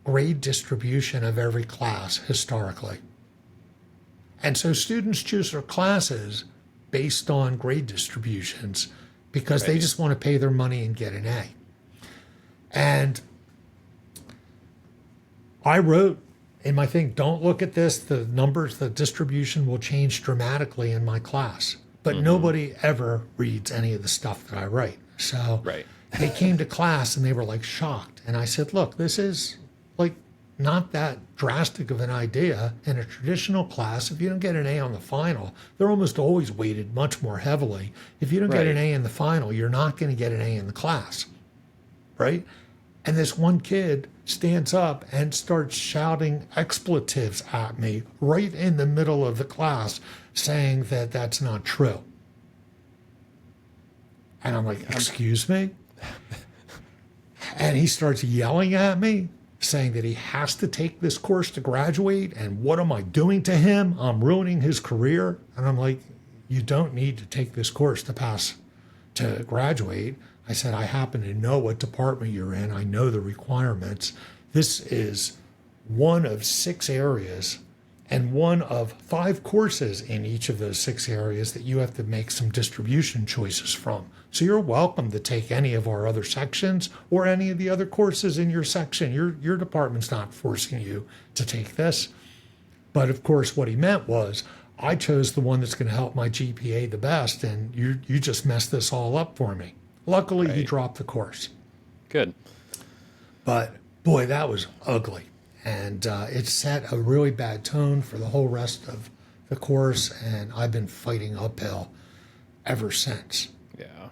grade distribution of every class historically. And so students choose their classes based on grade distributions because they just want to pay their money and get an A. And I wrote in my thing, don't look at this, the numbers, the distribution will change dramatically in my class. But nobody ever reads any of the stuff that I write. So they came to class and they were like shocked. And I said, look, this is like not that drastic of an idea. In a traditional class, if you don't get an A on the final, they're almost always weighted much more heavily. If you don't get an A in the final, you're not going to get an A in the class, right? And this one kid stands up and starts shouting expletives at me right in the middle of the class, saying that that's not true. And I'm like, excuse me? And he starts yelling at me, saying that he has to take this course to graduate, and what am I doing to him? I'm ruining his career. And I'm like, you don't need to take this course to graduate. I said, I happen to know what department you're in. I know the requirements. This is one of 6 areas and one of 5 courses in each of those 6 areas that you have to make some distribution choices from. So you're welcome to take any of our other sections or any of the other courses in your section. Your department's not forcing you to take this. But of course, what he meant was, I chose the one that's going to help my GPA the best, and you just messed this all up for me. Luckily, he dropped the course. Good. But boy, that was ugly. And it set a really bad tone for the whole rest of the course, and I've been fighting uphill ever since. Yeah.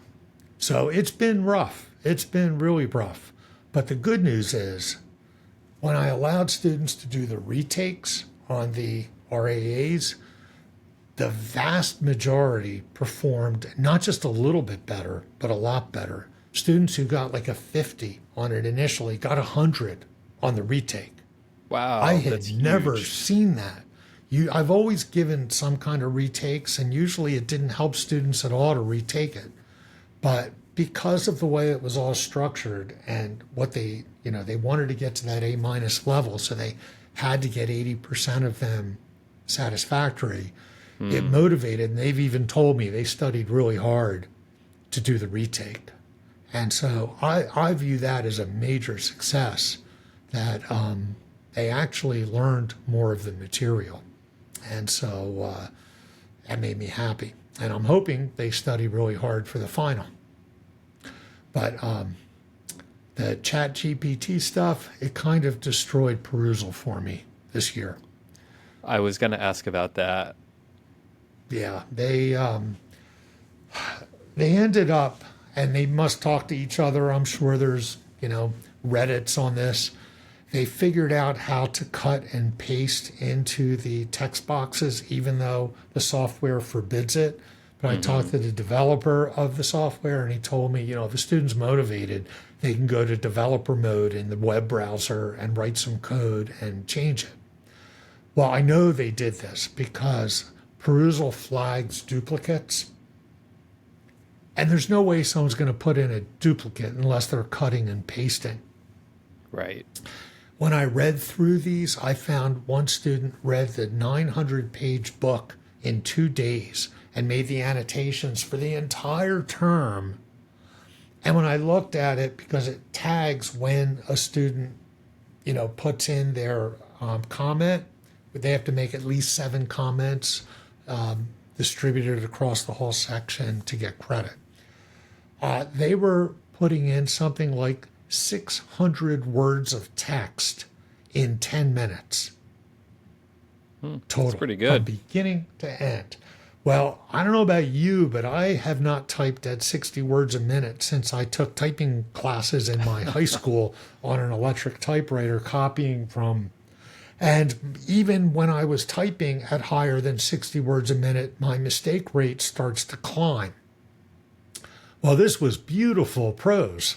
So it's been rough. It's been really rough. But the good news is, when I allowed students to do the retakes on the RAAs, the vast majority performed not just a little bit better, but a lot better. Students who got like a 50 on it initially got 100 on the retake. Wow, I had that's never huge. seen that. I've always given some kind of retakes, and usually it didn't help students at all to retake it. But because of the way it was all structured and what they wanted to get to that A minus level, so they had to get 80% of them satisfactory. It motivated, and they've even told me they studied really hard to do the retake. And so I view that as a major success, that they actually learned more of the material. And so that made me happy. And I'm hoping they study really hard for the final. But the ChatGPT stuff, it kind of destroyed perusal for me this year. I was going to ask about that. Yeah, they ended up, and they must talk to each other. I'm sure there's, Reddits on this. They figured out how to cut and paste into the text boxes, even though the software forbids it. But I talked to the developer of the software, and he told me, if a student's motivated, they can go to developer mode in the web browser and write some code and change it. Well, I know they did this because perusal flags duplicates. And there's no way someone's going to put in a duplicate unless they're cutting and pasting. Right. When I read through these, I found one student read the 900-page book in 2 days and made the annotations for the entire term. And when I looked at it, because it tags when a student, puts in their comment, they have to make at least 7 comments distributed across the whole section to get credit. They were putting in something like 600 words of text in 10 minutes. Total. That's pretty good. From beginning to end. Well, I don't know about you, but I have not typed at 60 words a minute since I took typing classes in my high school on an electric typewriter, copying from. And even when I was typing at higher than 60 words a minute, my mistake rate starts to climb. Well, this was beautiful prose.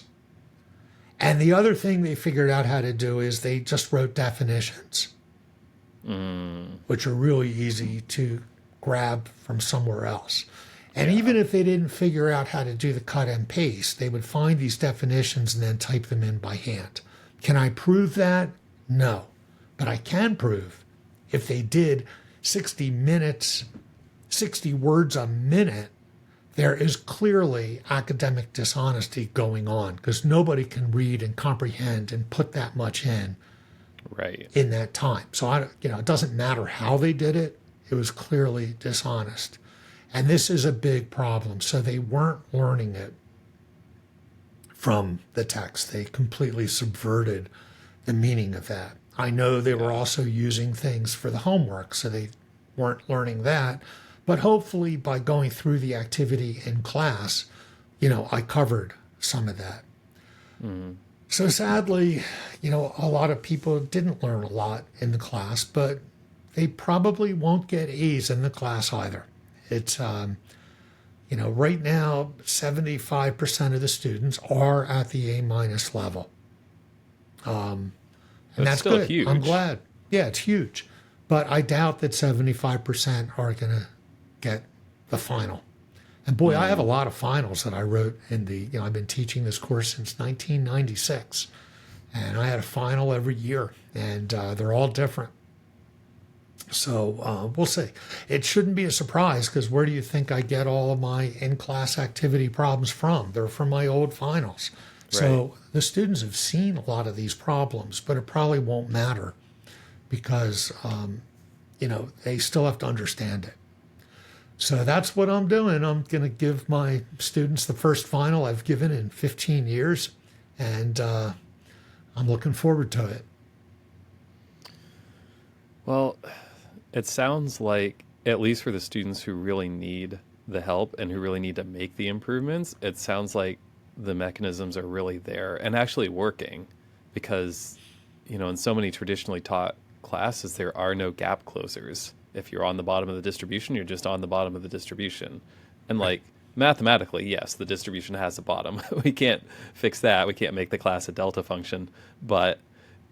And the other thing they figured out how to do is they just wrote definitions, which are really easy to grab from somewhere else. And even if they didn't figure out how to do the cut and paste, they would find these definitions and then type them in by hand. Can I prove that? No. But I can prove if they did 60 minutes, 60 words a minute, there is clearly academic dishonesty going on because nobody can read and comprehend and put that much in that time. So, it doesn't matter how they did it. It was clearly dishonest. And this is a big problem. So they weren't learning it from the text. They completely subverted the meaning of that. I know they were also using things for the homework, so they weren't learning that. But hopefully by going through the activity in class, I covered some of that. So sadly, a lot of people didn't learn a lot in the class, but they probably won't get A's in the class either. It's, right now, 75% of the students are at the A- level. And that's still good. huge. I'm glad. Yeah, it's huge. But I doubt that 75% are going to get the final. And boy, I have a lot of finals that I wrote I've been teaching this course since 1996. And I had a final every year, and they're all different. So we'll see. It shouldn't be a surprise because where do you think I get all of my in-class activity problems from? They're from my old finals. So the students have seen a lot of these problems, but it probably won't matter because, they still have to understand it. So that's what I'm doing. I'm going to give my students the first final I've given in 15 years, and I'm looking forward to it. Well, it sounds like, at least for the students who really need the help and who really need to make the improvements, it sounds like the mechanisms are really there and actually working because, in so many traditionally taught classes, there are no gap closers. If you're on the bottom of the distribution, you're just on the bottom of the distribution. And mathematically, yes, the distribution has a bottom. We can't fix that. We can't make the class a delta function, but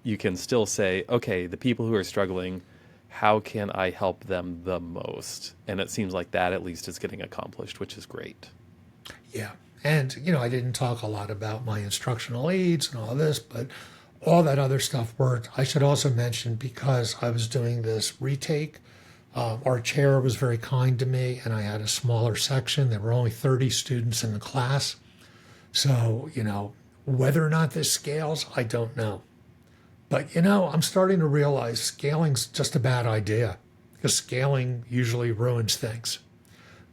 you can still say, okay, the people who are struggling, how can I help them the most? And it seems like that at least is getting accomplished, which is great. Yeah. And, I didn't talk a lot about my instructional aids and all this, but all that other stuff worked. I should also mention, because I was doing this retake, our chair was very kind to me, and I had a smaller section. There were only 30 students in the class. So, whether or not this scales, I don't know. But, I'm starting to realize scaling's just a bad idea because scaling usually ruins things.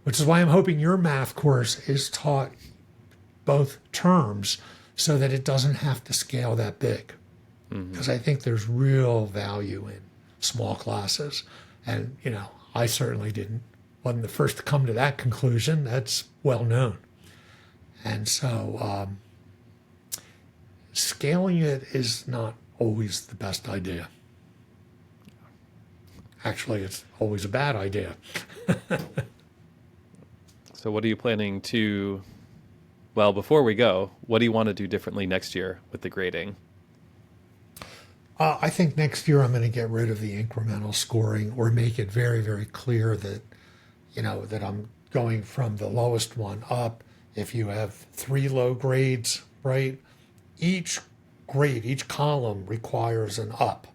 which is why I'm hoping your math course is taught both terms so that it doesn't have to scale that big. Because I think there's real value in small classes. And, I certainly wasn't the first to come to that conclusion. That's well known. And so scaling it is not always the best idea. Actually, it's always a bad idea. So what are you planning to, well, before we go, what do you want to do differently next year with the grading? I think next year I'm going to get rid of the incremental scoring or make it very, very clear that, that I'm going from the lowest one up. If you have 3 low grades, right, each grade, each column requires an up,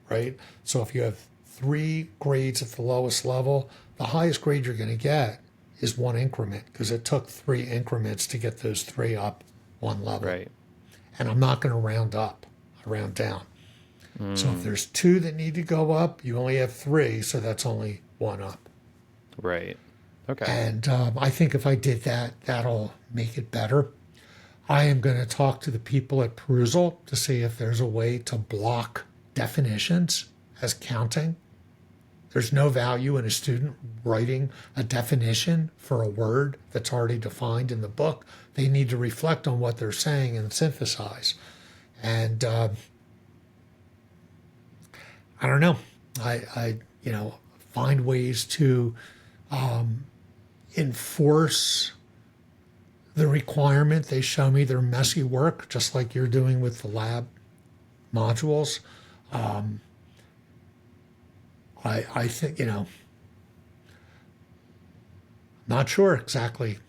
right? So if you have 3 grades at the lowest level, the highest grade you're going to get is 1 increment because it took 3 increments to get those 3 up 1 level. Right. And I'm not going to round up, I round down. So if there's 2 that need to go up, you only have 3, so that's only 1 up. Right. Okay. And I think if I did that, that'll make it better. I am going to talk to the people at Perusal to see if there's a way to block definitions as counting. There's no value in a student writing a definition for a word that's already defined in the book. They need to reflect on what they're saying and synthesize. And I don't know. I find ways to enforce the requirement. They show me their messy work, just like you're doing with the lab modules. I think, not sure exactly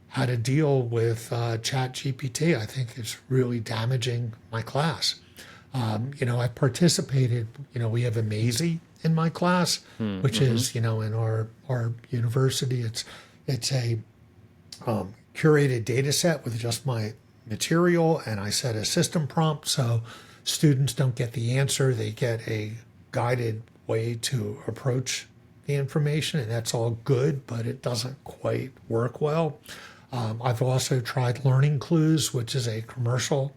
how to deal with ChatGPT. I think it's really damaging my class. I participated, we have Amazy in my class, which is, in our university, it's a curated data set with just my material, and I set a system prompt so students don't get the answer. They get a guided way to approach the information, and that's all good, but it doesn't quite work well. I've also tried Learning Clues, which is a commercial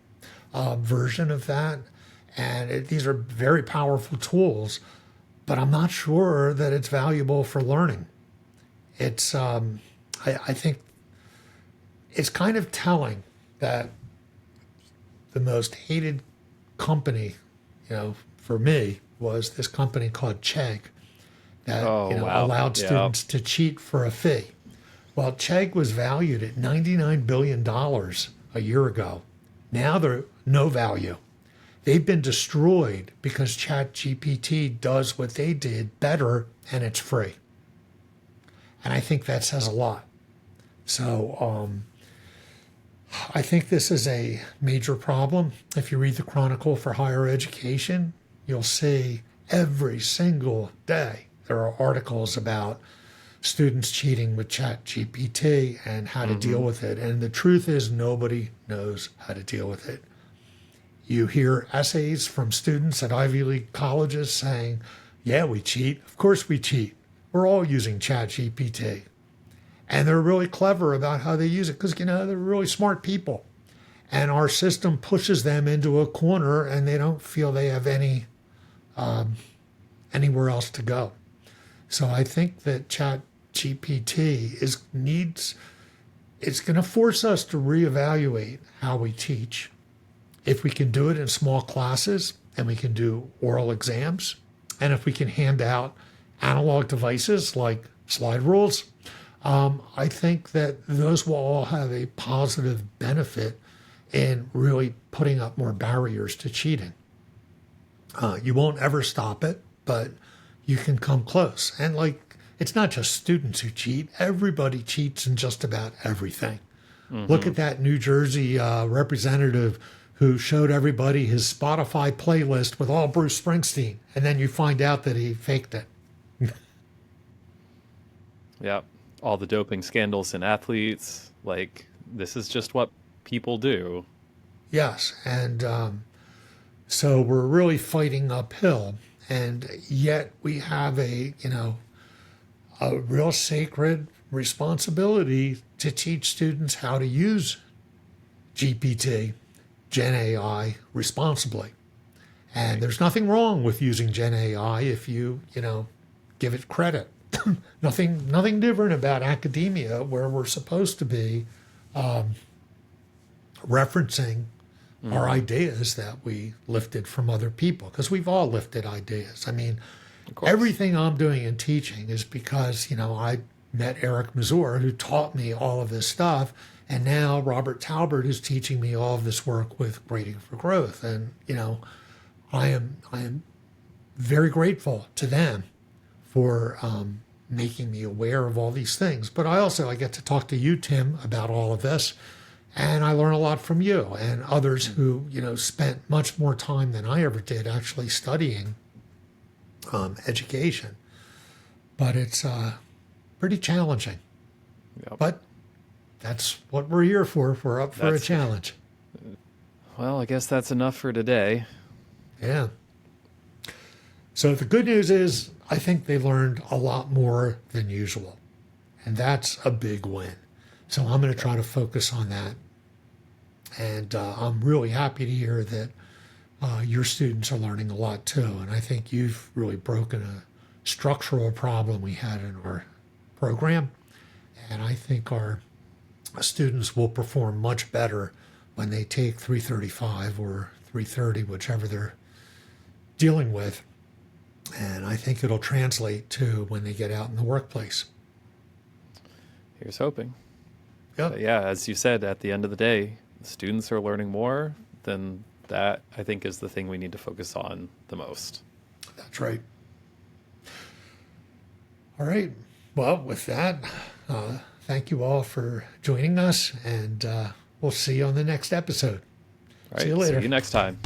version of that. And these are very powerful tools, but I'm not sure that it's valuable for learning. It's, I think it's kind of telling that the most hated company, for me, was this company called Chegg that, wow. allowed students to cheat for a fee. Well, Chegg was valued at $99 billion a year ago. Now they're no value. They've been destroyed because ChatGPT does what they did better, and it's free. And I think that says a lot. So I think this is a major problem. If you read the Chronicle for Higher Education, you'll see every single day there are articles about students cheating with ChatGPT and how to deal with it. And the truth is nobody knows how to deal with it. You hear essays from students at Ivy League colleges saying, yeah, we cheat. Of course we cheat. We're all using ChatGPT. And they're really clever about how they use it because, they're really smart people. And our system pushes them into a corner and they don't feel they have anywhere else to go. So I think that ChatGPT it's going to force us to reevaluate how we teach. If we can do it in small classes and we can do oral exams, and if we can hand out analog devices like slide rules, I think that those will all have a positive benefit in really putting up more barriers to cheating. You won't ever stop it, but you can come close. And it's not just students who cheat. Everybody cheats in just about everything. Look at that New Jersey representative who showed everybody his Spotify playlist with all Bruce Springsteen, and then you find out that he faked it. Yeah. All the doping scandals in athletes, this is just what people do. Yes, and so we're really fighting uphill, and yet we have a real sacred responsibility to teach students how to use GPT, Gen AI, responsibly. And there's nothing wrong with using Gen AI if you give it credit. Nothing different about academia, where we're supposed to be referencing our ideas that we lifted from other people, because we've all lifted ideas. I mean, everything I'm doing in teaching is because, I met Eric Mazur, who taught me all of this stuff, and now Robert Talbert is teaching me all of this work with Grading for Growth. And, I am very grateful to them for making me aware of all these things. But I get to talk to you, Tim, about all of this. And I learn a lot from you and others who, spent much more time than I ever did actually studying education. But it's pretty challenging. Yep. But that's what we're here for. We're up for a challenge. Well, I guess that's enough for today. Yeah. So the good news is I think they learned a lot more than usual. And that's a big win. So I'm going to try to focus on that. And I'm really happy to hear that your students are learning a lot too. And I think you've really broken a structural problem we had in our program. And I think our students will perform much better when they take 335 or 330, whichever they're dealing with. And I think it'll translate to when they get out in the workplace. Here's hoping. Yep. But yeah, as you said, at the end of the day, the students are learning more. Then that, I think, is the thing we need to focus on the most. That's right. All right. Well, with that, thank you all for joining us, and we'll see you on the next episode. All right. See you later. See you next time.